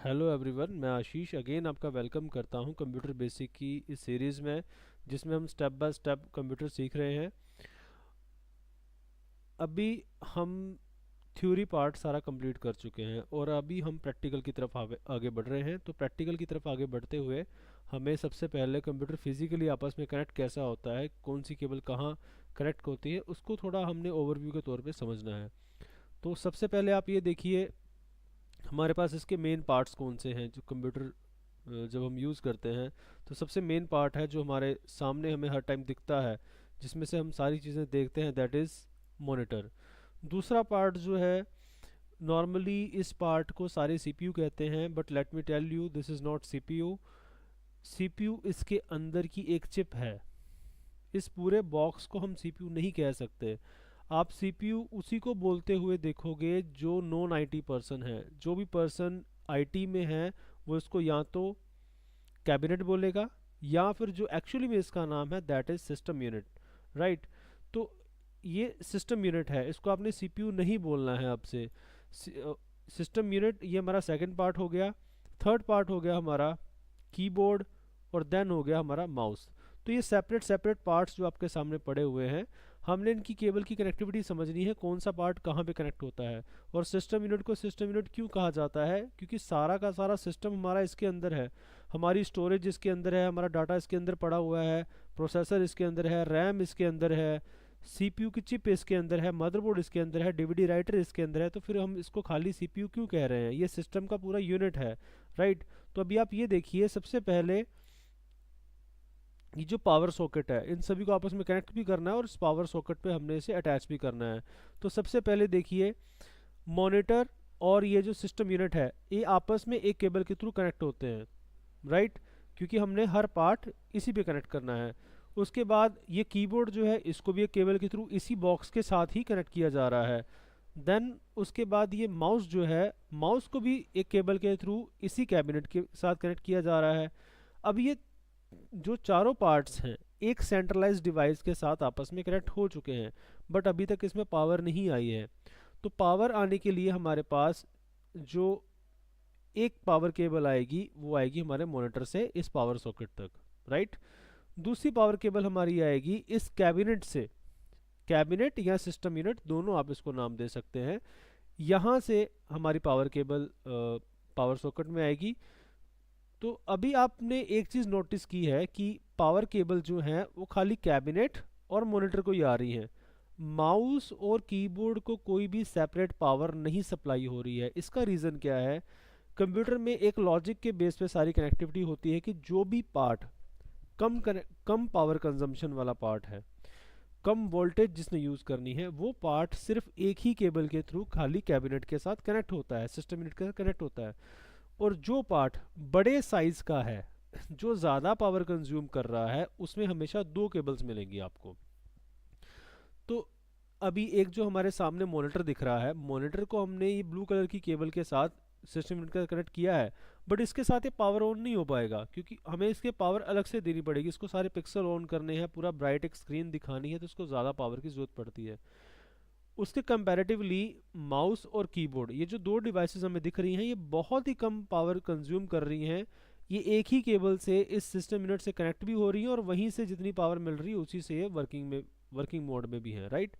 Hello everyone, मैं आशीष again आपका welcome करता हूं कंप्यूटर बेसिक की इस सीरीज़ में, जिसमें हम स्टेप बाय स्टेप कंप्यूटर सीख रहे हैं। अभी हम थ्योरी पार्ट सारा कंप्लीट कर चुके हैं और अभी हम प्रैक्टिकल की तरफ आगे बढ़ रहे हैं। तो प्रैक्टिकल की तरफ आगे बढ़ते हुए हमें सबसे पहले कंप्यूटर फिजिकली आपस में कनेक्ट कैसा होता है, कौन सी केबल कहाँ कनेक्ट होती है, उसको थोड़ा हमने ओवरव्यू के तौर पे समझना है। तो सबसे पहले आप ये देखिए, हमारे पास इसके मेन पार्ट्स कौन से हैं जो कंप्यूटर जब हम यूज़ करते हैं। तो सबसे मेन पार्ट है जो हमारे सामने हमें हर टाइम दिखता है, जिसमें से हम सारी चीज़ें देखते हैं, दैट इज़ मॉनिटर। दूसरा पार्ट जो है, नॉर्मली इस पार्ट को सारे सीपीयू कहते हैं, but let me tell you this is not CPU. CPU इसके अंदर की एक चिप है। इस पूरे बॉक्स को हम सीपीयू नहीं कह सकते। आप सीपीयू उसी को बोलते हुए देखोगे जो नॉन आईटी पर्सन है। जो भी पर्सन आईटी में है वो इसको या तो कैबिनेट बोलेगा, या फिर जो एक्चुअली में इसका नाम है that is system unit, right. तो ये सिस्टम यूनिट है, इसको आपने सीपीयू नहीं बोलना है आपसे। सिस्टम यूनिट ये हमारा सेकंड पार्ट हो गया। थर्ड पार्ट हो गया हमारा कीबोर्ड, और देन हो गया हमारा माउस। तो ये सेपरेट सेपरेट पार्ट्स जो आपके सामने पड़े हुए हैं, हमने इनकी केबल की कनेक्टिविटी समझनी है, कौन सा पार्ट कहाँ पे कनेक्ट होता है। और सिस्टम यूनिट को सिस्टम यूनिट क्यों कहा जाता है, क्योंकि सारा का सारा सिस्टम हमारा इसके अंदर है। हमारी स्टोरेज इसके अंदर है, हमारा डाटा इसके अंदर पड़ा हुआ है, प्रोसेसर इसके अंदर है, रैम इसके अंदर है, सीपीयू की चिप इसके अंदर है, मदरबोर्ड इसके अंदर है, डीवीडी राइटर इसके अंदर है। तो फिर हम इसको खाली सीपीयू क्यों कह रहे हैं, ये सिस्टम का पूरा यूनिट है, राइट। तो अभी आप ये देखिए, सबसे पहले ये जो पावर सॉकेट है, इन सभी को आपस में कनेक्ट भी करना है और इस पावर सॉकेट पे हमने इसे अटैच भी करना है। तो सबसे पहले देखिए, मॉनिटर और ये जो सिस्टम यूनिट है, ये आपस में एक केबल के थ्रू कनेक्ट होते हैं, राइट, क्योंकि हमने हर पार्ट इसी पे कनेक्ट करना है। उसके बाद ये कीबोर्ड जो है, इसको भी एक केबल के थ्रू इसी बॉक्स के साथ ही कनेक्ट किया जा रहा है। देन उसके बाद ये माउस जो है, माउस को भी एक केबल के थ्रू इसी कैबिनेट के साथ कनेक्ट किया जा रहा है। अब ये जो चारों पार्ट्स हैं एक सेंट्रलाइज डिवाइस के साथ आपस में कनेक्ट हो चुके हैं, बट अभी तक इसमें पावर नहीं आई है। तो पावर आने के लिए हमारे पास जो एक पावर केबल आएगी, वो आएगी हमारे मॉनिटर से इस पावर सॉकेट तक, राइट। दूसरी पावर केबल हमारी आएगी इस कैबिनेट से, कैबिनेट या सिस्टम यूनिट दोनों आप इसको नाम दे सकते हैं। यहाँ से हमारी पावर केबल पावर सॉकेट में आएगी। तो अभी आपने एक चीज़ नोटिस की है कि पावर केबल जो है वो खाली कैबिनेट और मॉनिटर को ही आ रही है। माउस और कीबोर्ड को कोई भी सेपरेट पावर नहीं सप्लाई हो रही है। इसका रीज़न क्या है, कंप्यूटर में एक लॉजिक के बेस पे सारी कनेक्टिविटी होती है कि जो भी पार्ट कम पावर कंजम्पशन वाला पार्ट है, कम वोल्टेज जिसने यूज़ करनी है, वो पार्ट सिर्फ एक ही केबल के थ्रू खाली कैबिनेट के साथ कनेक्ट होता है, सिस्टम यूनिट के साथ कनेक्ट होता है। और जो पार्ट बड़े साइज का है, जो ज़्यादा पावर कंज्यूम कर रहा है, उसमें हमेशा दो केबल्स मिलेंगी आपको। तो अभी एक जो हमारे सामने मॉनिटर दिख रहा है, मॉनिटर को हमने ये ब्लू कलर की केबल के साथ सिस्टम यूनिट का कनेक्ट किया है, बट इसके साथ ये पावर ऑन नहीं हो पाएगा, क्योंकि हमें इसके पावर अलग से देनी पड़ेगी। इसको सारे पिक्सल ऑन करने हैं, पूरा ब्राइट एक स्क्रीन दिखानी है, तो इसको ज़्यादा पावर की ज़रूरत पड़ती है। उसके कंपैरेटिवली माउस और कीबोर्ड, ये जो दो डिवाइसेस हमें दिख रही हैं, ये बहुत ही कम पावर कंज्यूम कर रही हैं। ये एक ही केबल से इस सिस्टम यूनिट से कनेक्ट भी हो रही हैं, और वहीं से जितनी पावर मिल रही है उसी से ये वर्किंग मोड में भी है, राइट।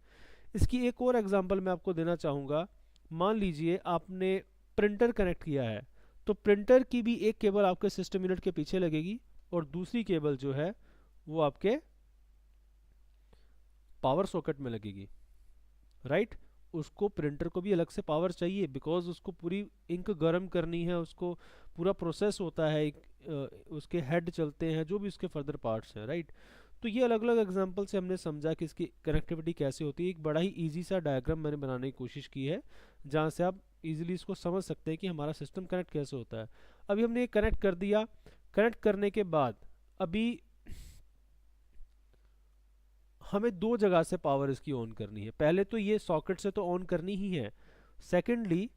इसकी एक और एग्जांपल मैं आपको देना चाहूँगा। मान लीजिए आपने प्रिंटर कनेक्ट किया है, तो प्रिंटर की भी एक केबल आपके सिस्टम यूनिट के पीछे लगेगी, और दूसरी केबल जो है वो आपके पावर सॉकेट में लगेगी, राइट। उसको प्रिंटर को भी अलग से पावर चाहिए, बिकॉज उसको पूरी इंक गर्म करनी है, उसको पूरा प्रोसेस होता है, उसके हेड चलते हैं, जो भी उसके फर्दर पार्ट्स हैं, राइट। तो ये अलग अलग एग्जांपल से हमने समझा कि इसकी कनेक्टिविटी कैसे होती है। एक बड़ा ही इजी सा डायग्राम मैंने बनाने की कोशिश की है, जहाँ से आप इजीली इसको समझ सकते हैं कि हमारा सिस्टम कनेक्ट कैसे होता है। अभी हमने ये कनेक्ट कर दिया। कनेक्ट करने के बाद अभी हमें दो जगह से पावर इसकी ऑन करनी है। पहले तो ये सॉकेट से तो ऑन करनी ही है। सेकेंडली,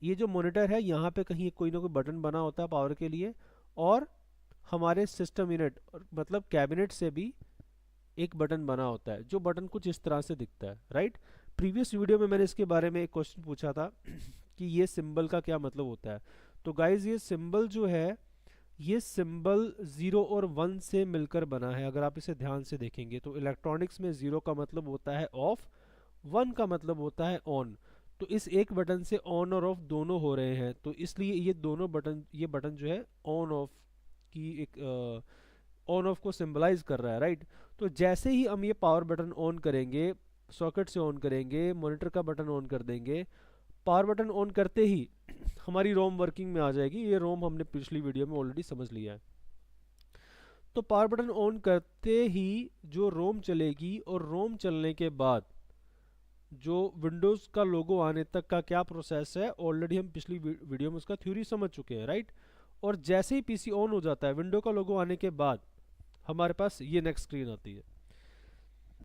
ये जो मॉनिटर है, यहाँ पे कहीं कोई ना कोई बटन बना होता है पावर के लिए, और हमारे सिस्टम यूनिट मतलब कैबिनेट से भी एक बटन बना होता है, जो बटन कुछ इस तरह से दिखता है, राइट। प्रीवियस वीडियो में मैंने इसके बारे में एक क्वेश्चन पूछा था कि ये सिंबल का क्या मतलब होता है। तो गाइज ये सिंबल जो है, ये सिंबल 0 और 1 से मिलकर बना है। अगर आप इसे ध्यान से देखेंगे तो इलेक्ट्रॉनिक्स में 0 का मतलब होता है ऑफ, 1 का मतलब होता है ऑन। तो इस एक बटन से ऑन और ऑफ दोनों हो रहे हैं, तो इसलिए ये दोनों बटन, ये बटन जो है ऑन ऑफ की एक ऑन ऑफ को सिंबलाइज कर रहा है, राइट। तो जैसे ही हम ये पावर बटन ऑन करेंगे, सॉकेट से ऑन करेंगे, मॉनिटर का बटन ऑन कर देंगे, पावर बटन ऑन करते ही हमारी रोम वर्किंग में आ जाएगी। ये रोम हमने पिछली वीडियो में ऑलरेडी समझ लिया है। तो पावर बटन ऑन करते ही जो रोम चलेगी, और रोम चलने के बाद जो विंडोज़ का लोगो आने तक का क्या प्रोसेस है, ऑलरेडी हम पिछली वीडियो में उसका थ्योरी समझ चुके हैं, राइट। और जैसे ही पीसी ऑन हो जाता है, विंडो का लोगो आने के बाद हमारे पास ये नेक्स्ट स्क्रीन आती है।